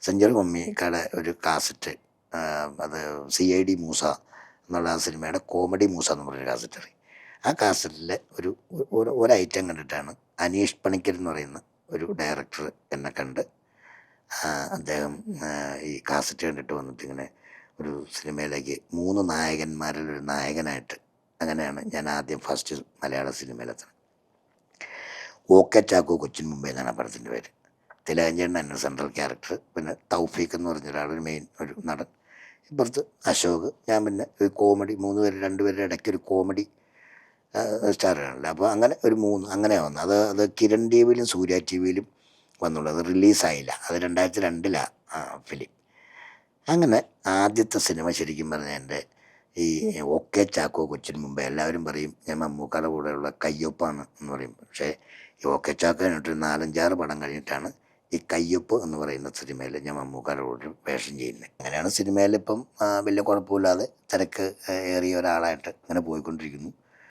Century മമ്മിക്കയുടെ ഒരു cassette, അത് CID Musa എന്നുള്ള ആ സിനിമയുടെ കോമഡി മൂസ എന്ന് പറഞ്ഞൊരു കാസറ്റ് ഇറങ്ങി. ആ കാസറ്റിലെ ഒരു ഐറ്റം കണ്ടിട്ടാണ് അനീഷ് പണിക്കർ എന്ന് പറയുന്ന ഒരു ഡയറക്ടർ എന്നെ കണ്ട് അദ്ദേഹം ഈ കാസറ്റ് കണ്ടിട്ട് വന്നിട്ട് ഇങ്ങനെ ഒരു സിനിമയിലേക്ക് 3 നായകന്മാരിൽ ഒരു നായകനായിട്ട്, അങ്ങനെയാണ് ഞാൻ ആദ്യം ഫസ്റ്റ് മലയാള സിനിമയിലെത്തുന്നത്. ഓക്കെ ചാക്കോ കൊച്ചിൻ മുംബൈ എന്നാണ് ആ പടത്തിൻ്റെ പേര്. തിലകഞ്ചേട്ടൻ എന്നെ സെൻട്രൽ ക്യാരക്ടർ, പിന്നെ തൗഫീഖ് എന്ന് പറഞ്ഞ ഒരാൾ ഒരു മെയിൻ ഒരു നടൻ, ഇപ്പുറത്ത് അശോക്, ഞാൻ പിന്നെ ഒരു കോമഡി 3 പേര് 2 പേരുടെ ഇടയ്ക്കൊരു കോമഡി സ്റ്റാറുകളല്ല. അപ്പോൾ അങ്ങനെ ഒരു 3 അങ്ങനെയാണ് വന്നത്. അത് കിരൺ ടി വിയിലും സൂര്യ ടി വിയിലും വന്നുള്ളൂ. അത് റിലീസായില്ല. അത് 2002 ഫിലിം. അങ്ങനെ ആദ്യത്തെ സിനിമ ശരിക്കും പറഞ്ഞാൽ എൻ്റെ ഈ ഓക്കെ ചാക്കോ കൊച്ചിൻ മുമ്പേ. എല്ലാവരും പറയും ഞാൻ മമ്മൂക്കയുടെ കൂടെയുള്ള കയ്യൊപ്പാണ് എന്ന് പറയും. പക്ഷേ ഈ ഓക്കെ ചാക്കോ കഴിഞ്ഞിട്ട് 4-5-6 പടം കഴിഞ്ഞിട്ടാണ് ഈ കയ്യൊപ്പ് എന്ന് പറയുന്ന സിനിമയിൽ ഞാൻ മമ്മൂക്കയുടെ കൂടെ വേഷം ചെയ്യുന്നത്. അങ്ങനെയാണ് സിനിമയിൽ ഇപ്പം വലിയ കുഴപ്പമില്ലാതെ തിരക്ക് ഏറിയ ഒരാളായിട്ട് അങ്ങനെ പോയിക്കൊണ്ടിരിക്കുന്നു.